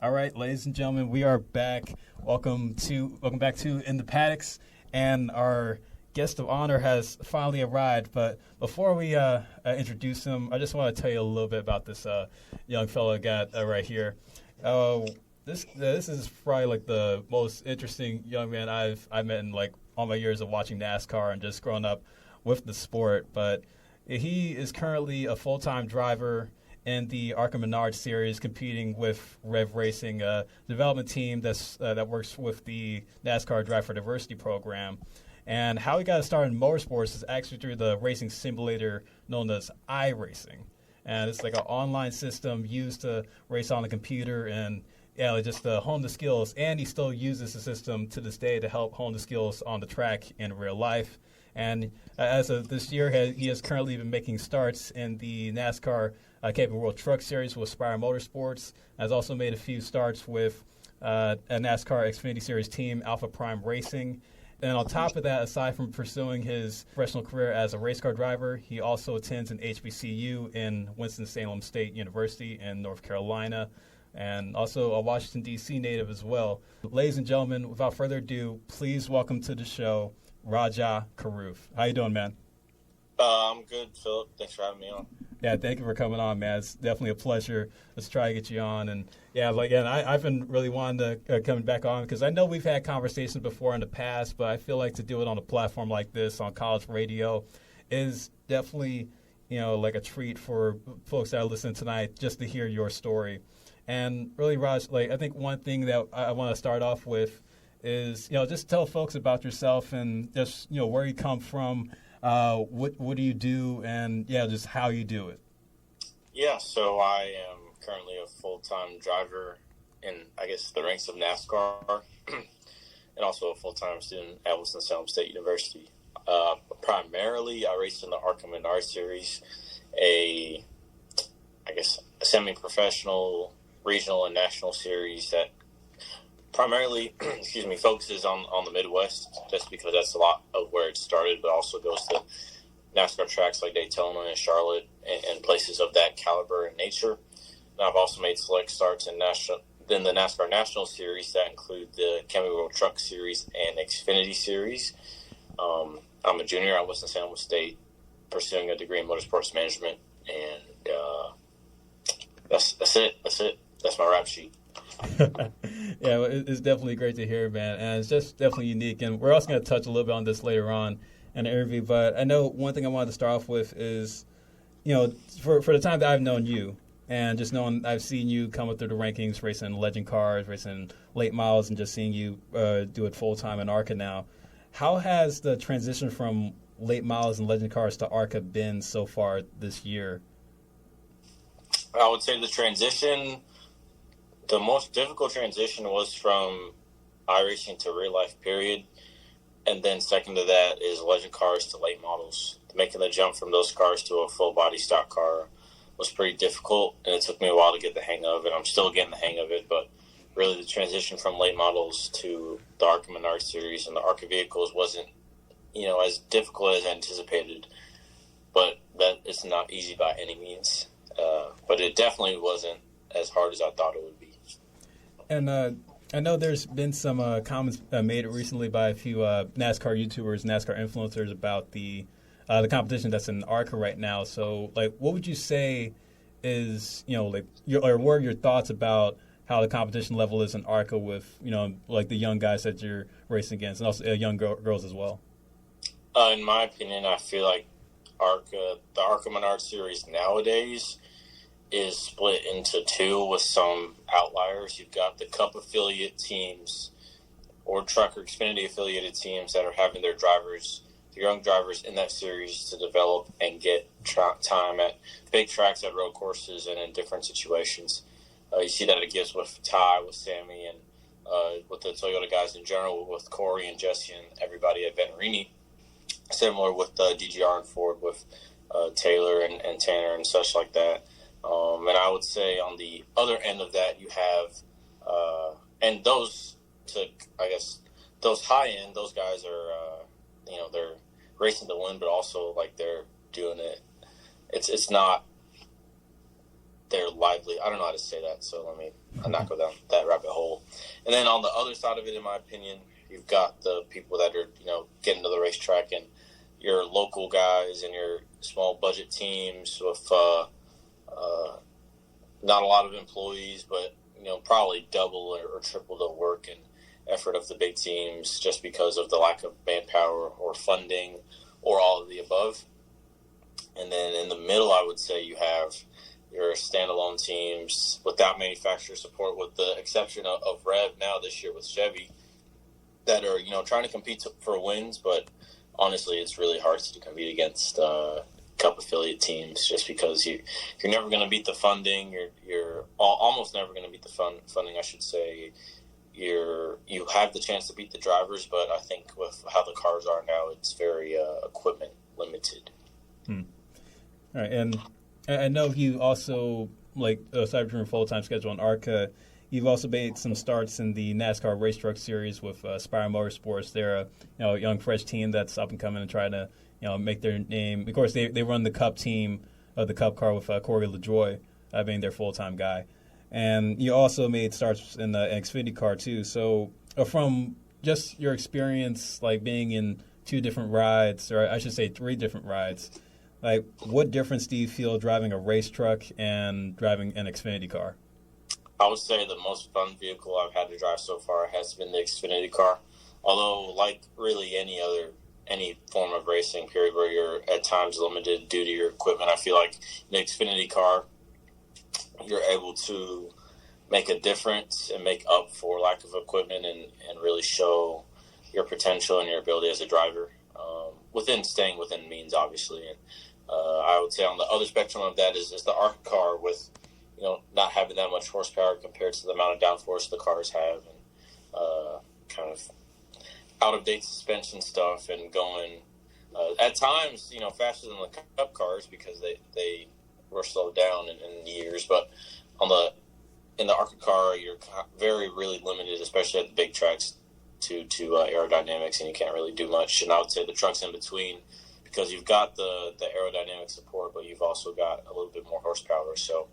All right, ladies and gentlemen, we are back. Welcome back to In The Paddocks, and our guest of honor has finally arrived. But before we introduce him, I just want to tell you a little bit about this young fellow I got right here. This is probably like the most interesting young man I've met in like all my years of watching NASCAR and just growing up with the sport. But he is currently a full-time driver in the ARCA Menards Series, competing with Rev Racing, a development team that works with the NASCAR Drive for Diversity program. And how he got started in motorsports is actually through the racing simulator known as iRacing. And it's like an online system used to race on the computer and just to hone the skills. And he still uses the system to this day to help hone the skills on the track in real life. And as of this year, he has currently been making starts in the NASCAR Cape World Truck Series with Spire Motorsports. Has also made a few starts with a NASCAR Xfinity Series team, Alpha Prime Racing. And on top of that, aside from pursuing his professional career as a race car driver, he also attends an HBCU in Winston-Salem State University in North Carolina, and also a Washington D.C. native as well. Ladies and gentlemen, without further ado, please welcome to the show, Rajah Caruth. How you doing, man? I'm good, Philip. Thanks for having me on. Yeah, thank you for coming on, man. It's definitely a pleasure. Let's try to get you on. And I've been really wanting to come back on because I know we've had conversations before in the past, but I feel like to do it on a platform like this on college radio is definitely, like a treat for folks that are listening tonight just to hear your story. And really, Raj, I think one thing that I want to start off with is, just tell folks about yourself and just, where you come from. What do you do, and just how you do it? Yeah, so I am currently a full-time driver in, the ranks of NASCAR, and also a full-time student at Winston-Salem State University. Primarily, I race in the ARCA Menards Series, a semi-professional, regional, and national series that primarily, focuses on the Midwest, just because that's a lot of where it started, but also goes to NASCAR tracks like Daytona and Charlotte and places of that caliber and nature. And I've also made select starts in the NASCAR National Series that include the Cape World Truck Series and Xfinity Series. I'm a junior at Winston-Salem State, pursuing a degree in motorsports management, and that's it. That's my rap sheet. Yeah, it's definitely great to hear, man, and it's just definitely unique. And we're also going to touch a little bit on this later on in the interview. But I know one thing I wanted to start off with is, for the time that I've known you, and just knowing I've seen you come up through the rankings, racing legend cars, racing late models, and just seeing you do it full time in ARCA now. How has the transition from late models and legend cars to ARCA been so far this year? I would say the most difficult transition was from iRacing to real life, period. And then second to that is legend cars to late models. Making the jump from those cars to a full body stock car was pretty difficult, and it took me a while to get the hang of it. I'm still getting the hang of it, but really the transition from late models to the ARCA Menards Series and the ARCA vehicles wasn't, as difficult as anticipated. But that it's not easy by any means. But it definitely wasn't as hard as I thought it would be. And I know there's been some comments made recently by a few NASCAR YouTubers, NASCAR influencers about the competition that's in ARCA right now. So, what would you say is, what are your thoughts about how the competition level is in ARCA with, the young guys that you're racing against, and also young girls as well? In my opinion, I feel like the ARCA Menards Series nowadays is split into two with some outliers. You've got the Cup affiliate teams or Truck or Xfinity affiliated teams that are having their drivers, the young drivers in that series, to develop and get time at big tracks, at road courses, and in different situations. You see that it gives with Ty, with Sammy, and with the Toyota guys in general, with Corey and Jesse and everybody at Venturini. Similar with DGR and Ford with Taylor and Tanner and such like that. And I would say on the other end of that, you have, and those high end, those guys are, they're racing to win, but also they're doing it. It's not, they're lively. I don't know how to say that, so let me not go down that rabbit hole. And then on the other side of it, in my opinion, you've got the people that are, getting to the racetrack, and your local guys and your small budget teams with not a lot of employees, but, probably double or triple the work and effort of the big teams just because of the lack of manpower or funding or all of the above. And then in the middle, I would say you have your standalone teams without manufacturer support, with the exception of Rev now this year with Chevy, that are, trying to compete for wins. But honestly, it's really hard to compete against Cup affiliate teams just because you're never going to beat the funding. You're almost never going to beat the funding, I should say. You have the chance to beat the drivers, but I think with how the cars are now, it's very equipment limited. All right, and I know you also, aside from your full-time schedule on ARCA, you've also made some starts in the NASCAR Race Truck Series with Spire Motorsports. They're a young, fresh team that's up and coming and trying to make their name. Of course, they run the Cup team of the Cup car with Corey LaJoie being their full-time guy. And you also made starts in the Xfinity car too. So from just your experience, being in 2 different rides, or I should say 3 different rides, what difference do you feel driving a race truck and driving an Xfinity car? I would say the most fun vehicle I've had to drive so far has been the Xfinity car. Although, like really any form of racing, period, where you're at times limited due to your equipment, I feel like the Xfinity car, you're able to make a difference and make up for lack of equipment and really show your potential and your ability as a driver, staying within means, obviously. And I would say on the other spectrum of that is the ARCA car with, not having that much horsepower compared to the amount of downforce the cars have, and kind of out-of-date suspension stuff, and going at times, faster than the Cup cars because they were slowed down in years. But in the ARCA car, you're really limited, especially at the big tracks, to aerodynamics, and you can't really do much. And I would say the trucks in between, because you've got the aerodynamic support, but you've also got a little bit more horsepower. So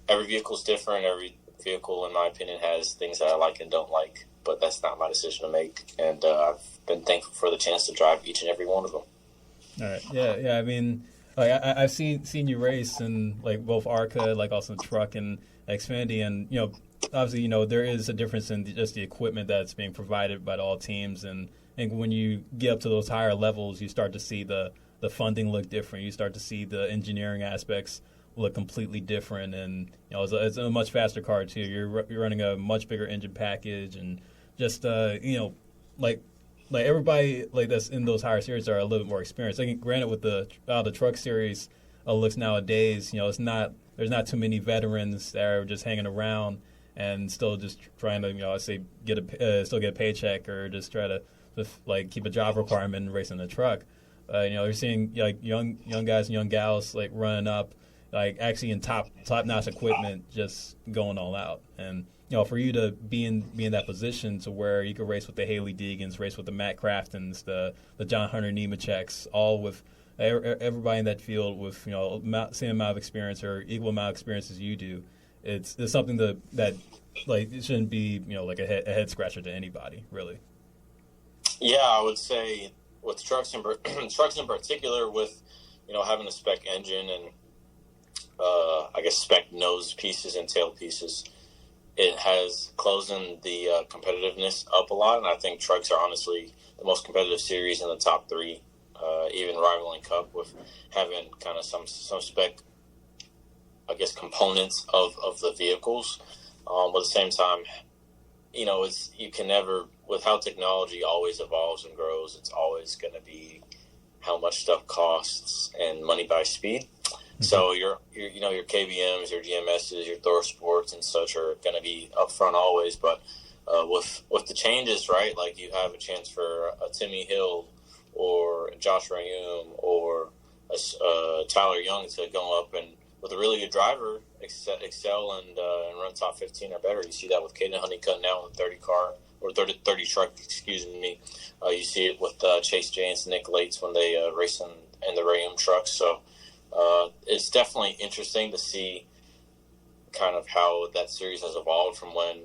every vehicle is different. Every vehicle, in my opinion, has things that I like and don't like, but that's not my decision to make. And I've been thankful for the chance to drive each and every one of them. All right. Yeah. I mean, I've seen you race in both ARCA, also truck and Xfinity, and obviously there is a difference in just the equipment that's being provided by all teams, and when you get up to those higher levels, you start to see the funding look different. You start to see the engineering aspects look completely different, and it's a much faster car too. You're running a much bigger engine package, and just everybody that's in those higher series are a little bit more experienced. Granted, with the truck series looks nowadays, there's not too many veterans that are just hanging around and still just trying to still get a paycheck, or just try to keep a job requirement and racing the truck. You're seeing young guys and young gals running up, actually in top notch equipment, just going all out. And for you to be in that position to where you could race with the Haley Deegans, race with the Matt Craftons, the John Hunter Nemecheks, all with everybody in that field with same amount of experience or equal amount of experience as you do, it's something that it shouldn't be a head scratcher to anybody, really. Yeah, I would say with trucks in particular, with having a spec engine and spec nose pieces and tail pieces, it has closing the competitiveness up a lot. And I think trucks are honestly the most competitive series in the top 3, even rivaling Cup, with having kind of some spec, components of the vehicles. But at the same time, you can never, with how technology always evolves and grows, it's always going to be how much stuff costs and money by speed. So your KBMs, your GMSs, your Thor Sports and such are going to be up front always. But with the changes, right, you have a chance for a Timmy Hill or a Josh Rayum or a Tyler Young to go up and, with a really good driver, excel and run top 15 or better. You see that with Caden Honeycutt now in the 30 car, or 30 truck, excuse me. You see it with Chase Jaynes and Nick Lates when they race in the Rayum trucks. So it's definitely interesting to see kind of how that series has evolved from when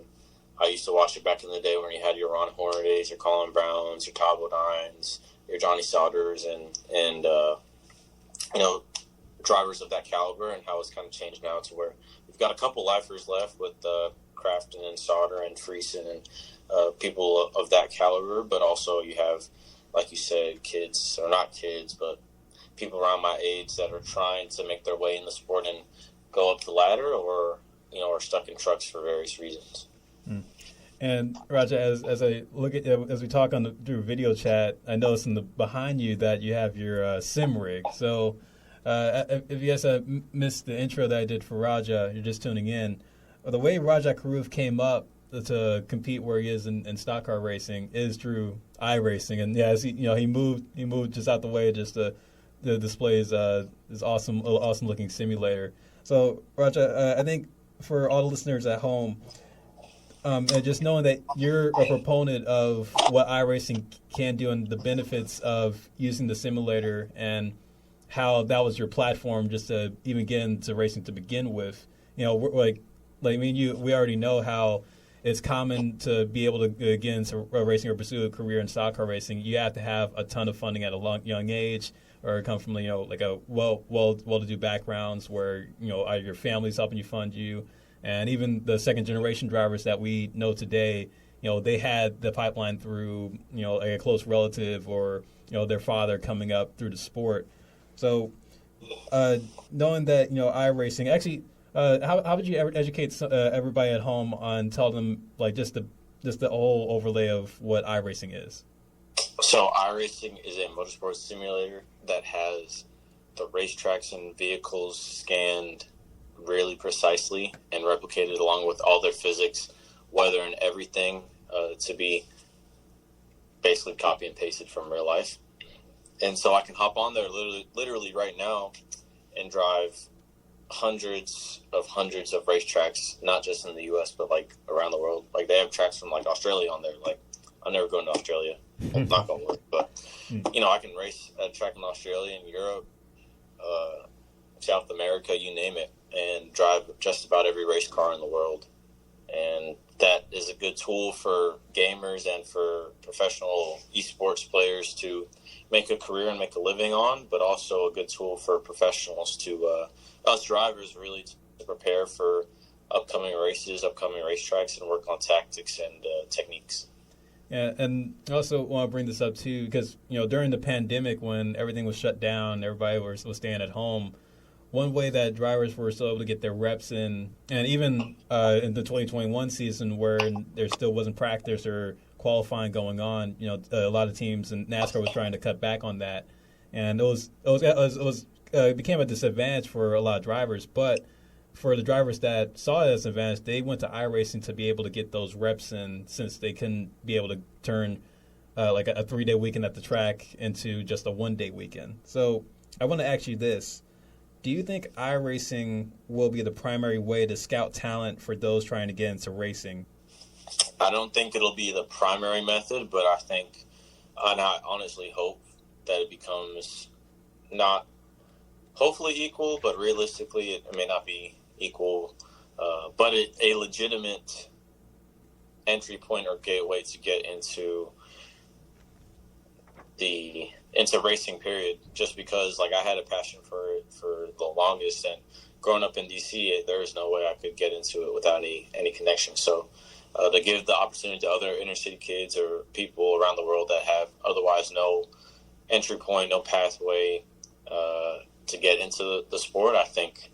I used to watch it back in the day when you had your Ron Hornadays, your Colin Browns, your Todd Bodines, your Johnny Souders, and drivers of that caliber, and how it's kind of changed now to where we've got a couple lifers left with Crafton and Sauter and Friesen and people of that caliber, but also you have, like you said, kids, or not kids, but people around my age that are trying to make their way in the sport and go up the ladder, or are stuck in trucks for various reasons. And Rajah, as I look at as we talk through video chat, I noticed behind you that you have your sim rig. So if you guys missed the intro that I did for Rajah, you're just tuning in. The way Rajah Caruth came up to compete where he is in stock car racing is through iRacing, and he moved just out the way just to display his awesome looking simulator. So Rajah, I think for all the listeners at home, and just knowing that you're a proponent of what iRacing can do and the benefits of using the simulator, and how that was your platform just to even get into racing to begin with. Like me and you, we already know how it's common to be able to get into racing or pursue a career in stock car racing. You have to have a ton of funding at a young age, or come from like a well-to-do backgrounds where your family's helping you fund you, and even the second generation drivers that we know today, they had the pipeline through like a close relative or their father coming up through the sport. So knowing that iRacing actually. How would you educate everybody at home on tell them like just the whole overlay of what iRacing is? So iRacing is a motorsport simulator that has the racetracks and vehicles scanned really precisely and replicated along with all their physics, weather, and everything to be basically copy and pasted from real life. And so I can hop on there literally right now and drive hundreds of racetracks, not just in the U.S., but like around the world. Like they have tracks from like Australia on there. Like I'm never going to Australia. Not going to work. But, I can race at a track in Australia and Europe, South America, you name it, and drive just about every race car in the world. And that is a good tool for gamers and for professional esports players to make a career and make a living on, but also a good tool for professionals to, us drivers really to prepare for upcoming races, upcoming racetracks, and work on tactics and techniques. Yeah, and I also want to bring this up too, because during the pandemic when everything was shut down, everybody was staying at home. One way that drivers were still able to get their reps in, and even in the 2021 season where there still wasn't practice or qualifying going on, a lot of teams and NASCAR was trying to cut back on that, and it became a disadvantage for a lot of drivers. But for the drivers that saw it as an advantage, they went to iRacing to be able to get those reps in, since they couldn't be able to turn like a 3-day weekend at the track into just a 1-day weekend. So I want to ask you this. Do you think iRacing will be the primary way to scout talent for those trying to get into racing? I don't think it'll be the primary method, but I think, and I honestly hope that it becomes not hopefully equal, but realistically it may not be equal, but a legitimate entry point or gateway to get into racing, period. Just because like I had a passion for it for the longest, and growing up in D.C., there is no way I could get into it without any connection. So to give the opportunity to other inner city kids or people around the world that have otherwise no entry point, no pathway to get into the sport, I think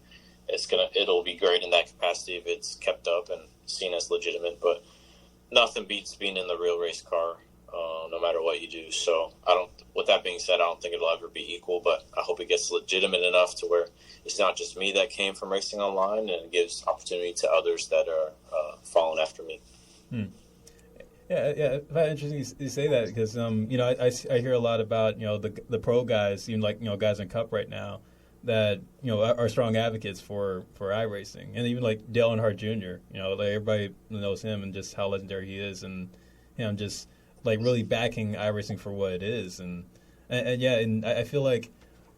it'll be great in that capacity if it's kept up and seen as legitimate. But nothing beats being in the real race car, no matter what you do. So with that being said, I don't think it'll ever be equal, but I hope it gets legitimate enough to where it's not just me that came from racing online, and it gives opportunity to others that are following after me. Yeah, it's interesting you say that, because I hear a lot about the pro guys, even like guys in Cup right now that are strong advocates for iRacing, and even like Dale Earnhardt Jr. Like everybody knows him and just how legendary he is, and him just like really backing iRacing for what it is, and I feel like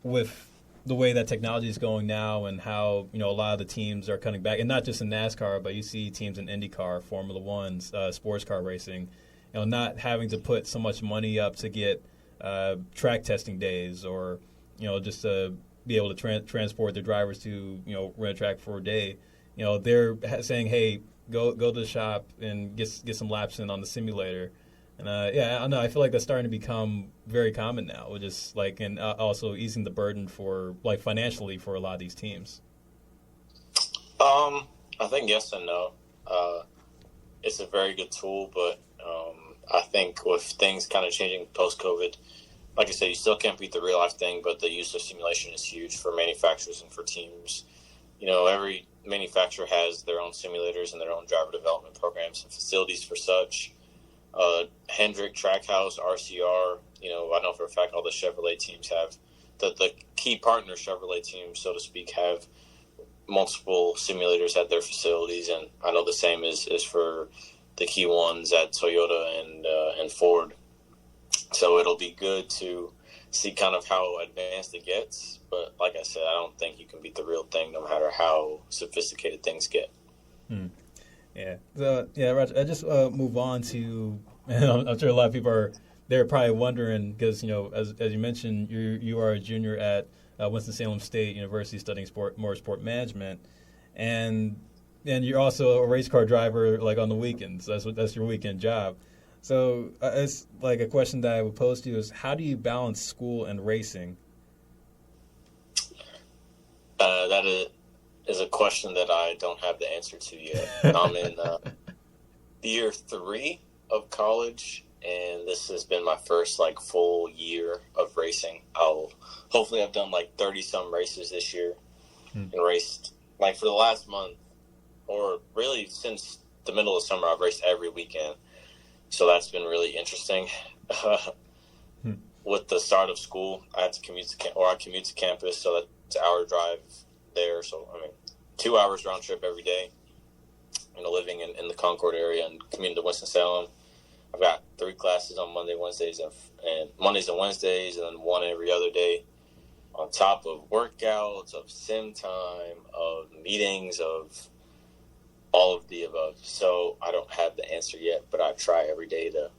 with the way that technology is going now, and how a lot of the teams are cutting back, and not just in NASCAR, but you see teams in IndyCar, Formula One's, sports car racing, not having to put so much money up to get track testing days, or just to be able to transport their drivers to rent a track for a day. They're saying, hey, go to the shop and get some laps in on the simulator. And I don't know. I feel like that's starting to become very common now, which is and also easing the burden for financially for a lot of these teams. I think yes and no. It's a very good tool, but I think with things kind of changing post-COVID, like I said, you still can't beat the real life thing, but the use of simulation is huge for manufacturers and for teams. Every manufacturer has their own simulators and their own driver development programs and facilities for such. Hendrick, Trackhouse, RCR, I know for a fact all the Chevrolet teams have, the key partner Chevrolet teams, so to speak, have multiple simulators at their facilities, and I know the same is for the key ones at Toyota and Ford. So it'll be good to see kind of how advanced it gets, but like I said, I don't think you can beat the real thing no matter how sophisticated things get. Yeah. So, Raj, I just move on to, and I'm sure a lot of people they're probably wondering, because, as you mentioned, you are a junior at Winston-Salem State University studying motorsport management, and you're also a race car driver on the weekends. That's your weekend job. So it's a question that I would pose to you is, how do you balance school and racing? That is a question that I don't have the answer to yet. I'm in year 3 of college, and this has been my first full year of racing. Hopefully I've done 30 some races this year, and raced for the last month, or really since the middle of summer, I've raced every weekend. So that's been really interesting. With the start of school, I commute to campus, so that's an hour drive there. So 2 hours round trip every day. Living in the Concord area and commuting to Winston-Salem. I've got 3 classes on Mondays and Wednesdays, and then 1 every other day, on top of workouts, of sim time, of meetings, of all of the above. So I don't have the answer yet, but I try every day to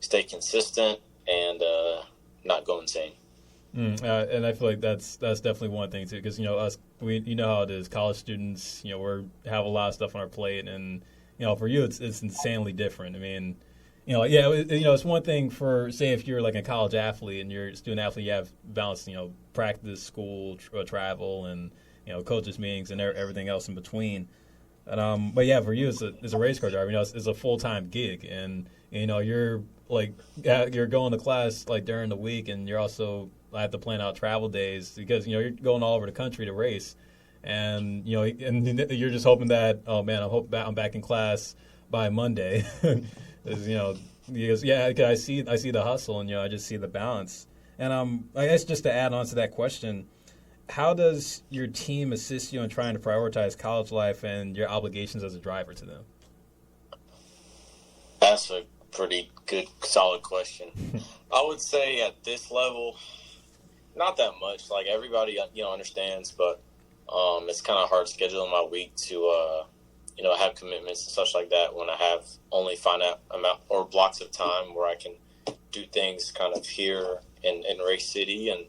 stay consistent and not go insane. And I feel like that's definitely one thing too, because us, we how it is, college students. We have a lot of stuff on our plate, and for you it's insanely different. I mean, it's one thing for, say, if you're a college athlete and you're a student athlete, you have balance, practice, school, travel, and coaches meetings and everything else in between. But yeah, for you as a race car driver, it's a full-time gig, and you're you're going to class during the week, and you're also have to plan out travel days, because you're going all over the country to race, and and you're just hoping that, oh man, I hope that I'm back in class by Monday. Because I see the hustle, and I just see the balance. And I guess just to add on to that question, how does your team assist you in trying to prioritize college life and your obligations as a driver to them? That's a pretty good, solid question. I would say at this level, not that much. Everybody, understands, but it's kind of hard scheduling my week to, have commitments and such like that when I have only finite amount or blocks of time where I can do things kind of here in Race City. And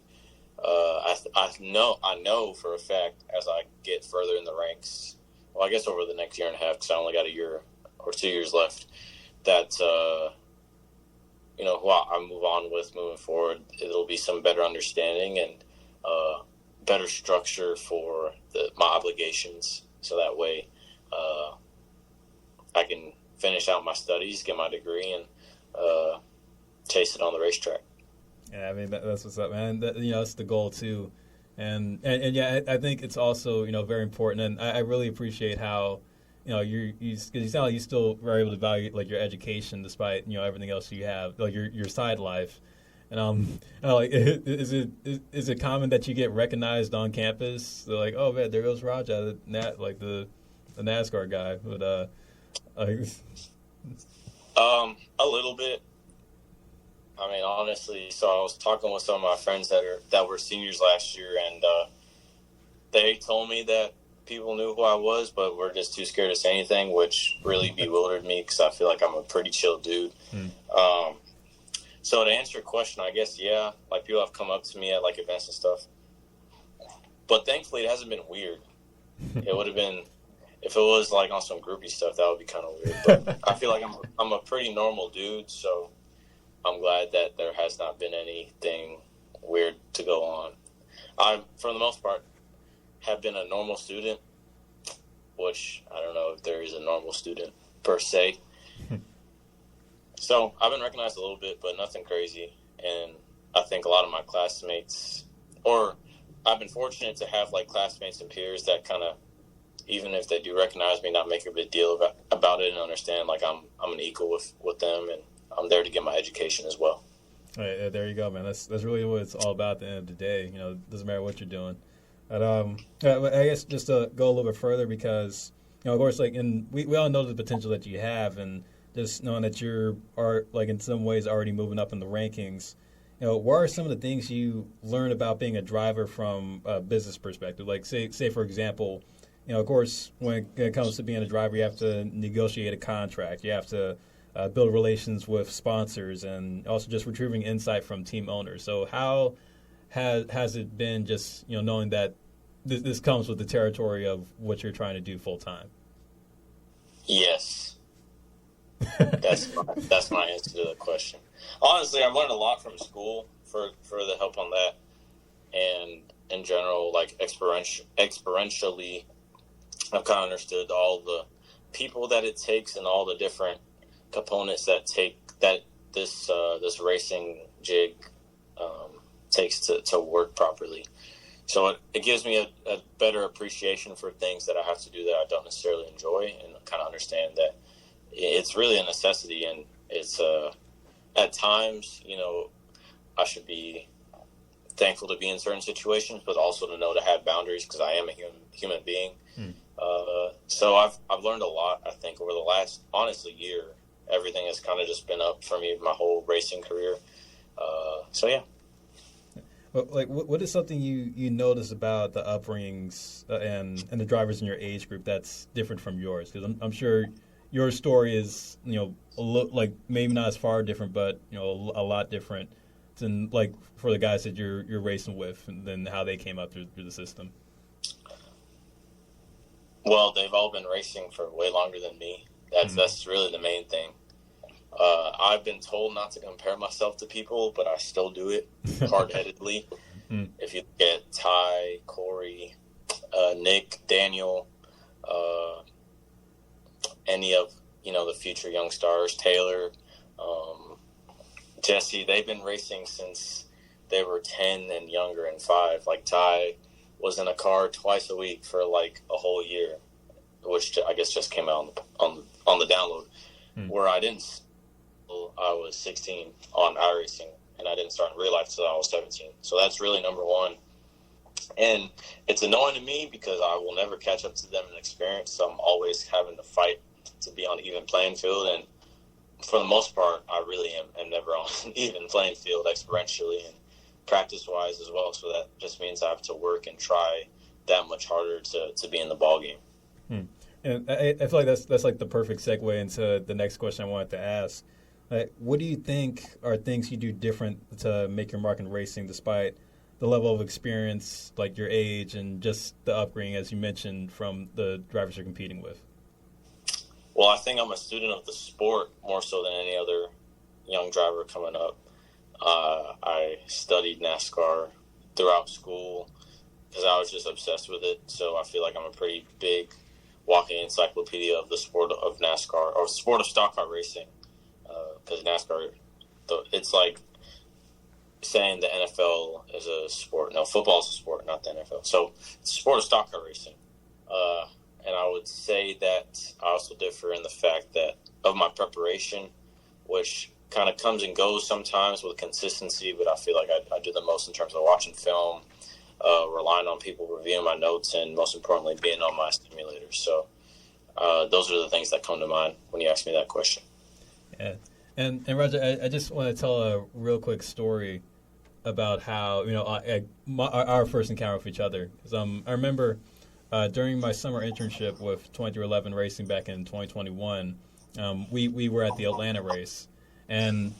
I know for a fact, as I get further in the ranks, well, I guess over the next year and a half, because I only got a year or 2 years left, that who I move on with moving forward, it'll be some better understanding and better structure for my obligations, so that way I can finish out my studies, get my degree, and chase it on the racetrack. Yeah, I mean that's what's up, man. That's the goal too, and yeah, I think it's also very important, and I really appreciate how you sound like you still were able to value your education despite everything else you have, your side life. And is it common that you get recognized on campus? They're like, oh man, there goes Rajah, the NASCAR guy. But, a little bit. I mean, I don't know. I don't know if it's common, but I mean, I know for a fact, as I get further in the ranks, well, I guess over the next year and a half, because I only got a year or 2 years left, that I mean, honestly, so I was talking with some of my friends that were seniors last year, and they told me that people knew who I was, but were just too scared to say anything, which really bewildered me because I feel like I'm a pretty chill dude. So to answer your question, I guess, yeah, like people have come up to me at like events and stuff, but thankfully it hasn't been weird. It would have been, if it was like on some groupie stuff, that would be kind of weird. But I feel like I'm a pretty normal dude, so I'm glad that there has not been anything weird to go on. I, for the most part, have been a normal student, which I don't know if there is a normal student per se. So I've been recognized a little bit, but nothing crazy. And I think a lot of my classmates, or I've been fortunate to have like classmates and peers that kind of, even if they do recognize me, not make a big deal about it and understand like I'm an equal with them, and I'm there to get my education as well. All right, there you go, man. That's really what it's all about at the end of the day. You know, it doesn't matter what you're doing. But I guess just to go a little bit further, because, you know, of course, like, and we all know the potential that you have, and just knowing that you are, like, in some ways already moving up in the rankings, you know, what are some of the things you learn about being a driver from a business perspective? Like, say for example, you know, of course, when it comes to being a driver, you have to negotiate a contract. You have to build relations with sponsors, and also just retrieving insight from team owners. So how has it been, just, you know, knowing that this comes with the territory of what you're trying to do full time? Yes, that's my answer to the question. Honestly, I've learned a lot from school for the help on that, and in general, like experientially, I've kind of understood all the people that it takes and all the different components that this racing jig takes to work properly. So it gives me a better appreciation for things that I have to do that I don't necessarily enjoy, and kind of understand that it's really a necessity, and it's at times, you know, I should be thankful to be in certain situations, but also to know to have boundaries, because I am a human being. So I've learned a lot, I think, over the last, honestly, year. Everything has kind of just been up for me my whole racing career. So, yeah. Well, like, what is something you notice about the upbringings and the drivers in your age group that's different from yours? Because I'm sure your story is, you know, like maybe not as far different, but, you know, a lot different than, like, for the guys that you're racing with, and then how they came up through the system. Well, they've all been racing for way longer than me. That's really the main thing. I've been told not to compare myself to people, but I still do it hard-headedly. If you look at Ty, Corey, Nick, Daniel, any of, you know, the future young stars, Taylor, Jesse, they've been racing since they were 10 and younger and 5. Like, Ty was in a car twice a week for like a whole year, which I guess just came out on the download, where I didn't. I was 16 on iRacing, and I didn't start in real life until I was 17. So that's really number one. And it's annoying to me because I will never catch up to them in experience, so I'm always having to fight to be on an even playing field. And for the most part, I really am never on an even playing field experientially and practice-wise as well. So that just means I have to work and try that much harder to be in the ballgame. And I feel like that's like the perfect segue into the next question I wanted to ask. What do you think are things you do different to make your mark in racing, despite the level of experience, like your age, and just the upbringing, as you mentioned, from the drivers you're competing with? Well, I think I'm a student of the sport more so than any other young driver coming up. I studied NASCAR throughout school because I was just obsessed with it. So I feel like I'm a pretty big walking encyclopedia of the sport of NASCAR, or sport of stock car racing. Because NASCAR, it's like saying the NFL is a sport. No, football is a sport, not the NFL. So it's a sport of stock car racing. And I would say that I also differ in the fact that of my preparation, which kind of comes and goes sometimes with consistency, but I feel like I do the most in terms of watching film, relying on people reviewing my notes, and most importantly, being on my simulators. So those are the things that come to mind when you ask me that question. Yeah. And Rajah, I just want to tell a real quick story about how our first encounter with each other. 'Cause, I remember during my summer internship with 2311 Racing back in 2021, we were at the Atlanta race, and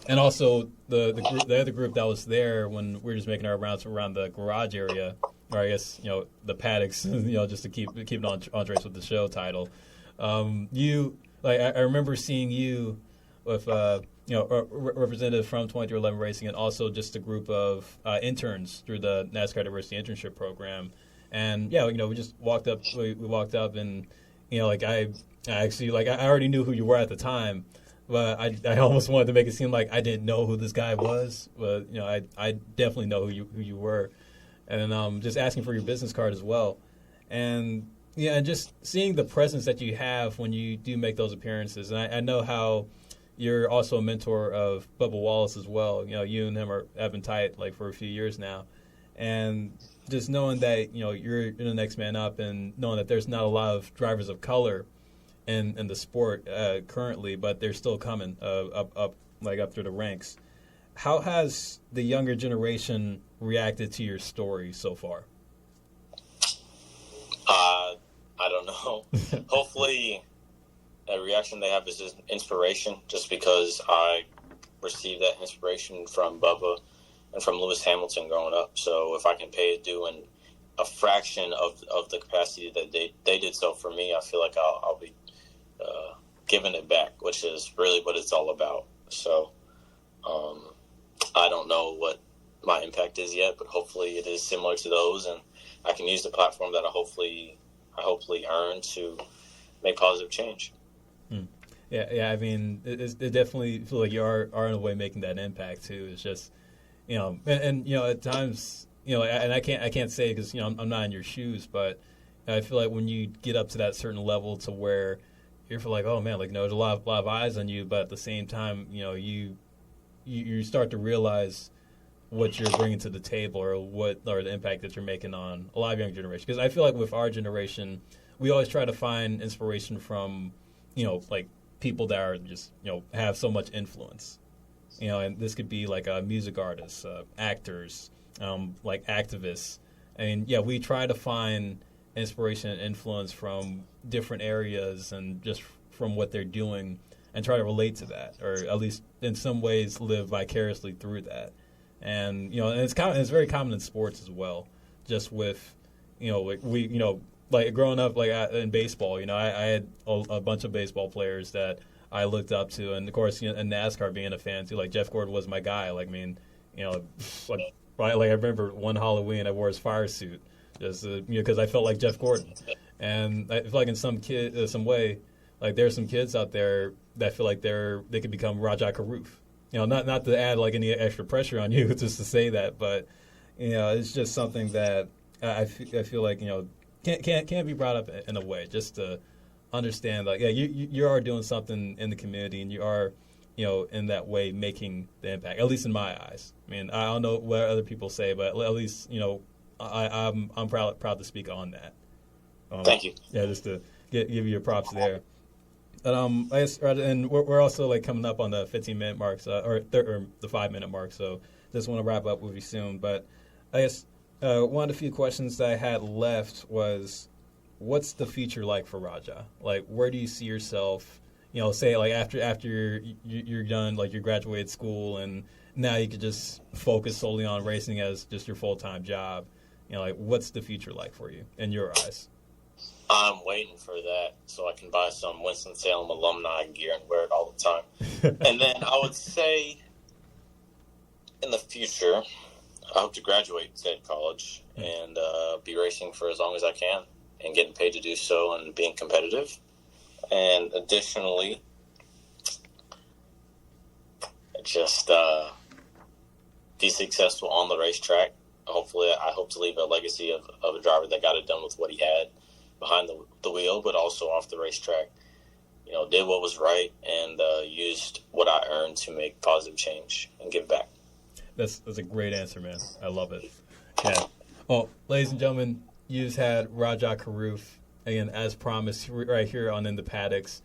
also the other group that was there when we were just making our rounds around the garage area, or I guess the paddocks, just to keep it on trace with the show title. I remember seeing you with a representative from 2311 Racing, and also just a group of interns through the NASCAR Diversity Internship Program. And we just walked up. We walked up, and I already knew who you were at the time, but I almost wanted to make it seem like I didn't know who this guy was. But I definitely know who you were, and just asking for your business card as well, and just seeing the presence that you have when you do make those appearances. And I know how you're also a mentor of Bubba Wallace as well. You and him have been tight for a few years now, and just knowing that you're the next man up, and knowing that there's not a lot of drivers of color in the sport currently, but they're still coming up through the ranks. How has the younger generation reacted to your story so far? I don't know. Hopefully, a reaction they have is just inspiration, just because I received that inspiration from Bubba and from Lewis Hamilton growing up. So if I can pay a due in a fraction of the capacity that they did so for me, I feel like I'll be giving it back, which is really what it's all about. So I don't know what my impact is yet, but hopefully it is similar to those, and I can use the platform that I hopefully earn to make positive change. Yeah. I mean, it definitely feel like you are in a way making that impact too. It's just, and at times, and I can't say because I'm not in your shoes, but I feel like when you get up to that certain level to where you're like, oh man, there's a lot of eyes on you, but at the same time, you start to realize what you're bringing to the table, or the impact that you're making on a lot of young generation. Because I feel like with our generation, we always try to find inspiration from, people that are just, have so much influence. And this could be music artists, actors, activists. And we try to find inspiration and influence from different areas and just from what they're doing, and try to relate to that, or at least in some ways live vicariously through that. And and it's very common in sports as well. Just with growing up in baseball, I had a bunch of baseball players that I looked up to, and of course in NASCAR being a fan too. Jeff Gordon was my guy. I remember one Halloween I wore his fire suit just because I felt like Jeff Gordon, and I feel like in some way there's some kids out there that feel like they could become Rajah Caruth. Not to add any extra pressure on you, just to say that, but it's just something that I feel like can't be brought up in a way, just to understand you are doing something in the community, and you are in that way making the impact, at least in my eyes. I mean, I don't know what other people say, but at least I'm proud to speak on that. Thank you. Yeah, just to give you your props there. I guess, and we're also coming up on the 15-minute marks, or the 5-minute mark. So just want to wrap up with you soon. But I guess one of the few questions that I had left was, what's the future like for Rajah? Where do you see yourself? Say after you're done, you graduated school, and now you could just focus solely on racing as just your full-time job. What's the future like for you in your eyes? I'm waiting for that so I can buy some Winston-Salem alumni gear and wear it all the time. And then I would say in the future, I hope to graduate state college and be racing for as long as I can and getting paid to do so and being competitive. And additionally, just be successful on the racetrack. Hopefully, I hope to leave a legacy of a driver that got it done with what he had behind the wheel, but also off the racetrack. Did what was right and used what I earned to make positive change and give back. That's a great answer, man. I love it. Yeah. Well, ladies and gentlemen, you've had Rajah Caruth, again, as promised, right here on In The Paddocks.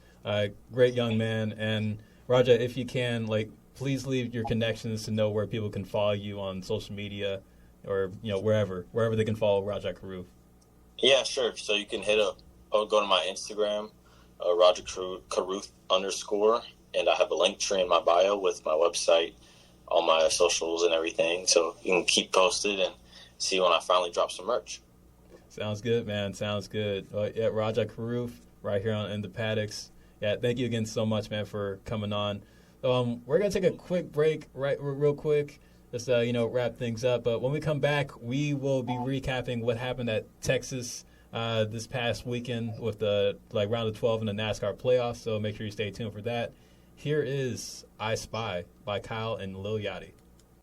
Great young man, and Rajah, if you can, please leave your connections to know where people can follow you on social media or, wherever they can follow Rajah Caruth. Yeah, sure. So you can go to my Instagram, Rajah Caruth _, and I have a link tree in my bio with my website, all my socials and everything. So you can keep posted and see when I finally drop some merch. Sounds good, man. Sounds good. Yeah, Rajah Caruth right here on In The Paddocks. Yeah, thank you again so much, man, for coming on. We're going to take a quick break real quick, just, wrap things up. But when we come back, we will be recapping what happened at Texas this past weekend with the round of 12 in the NASCAR playoffs. So make sure you stay tuned for that. Here is I Spy by Kyle and Lil Yachty.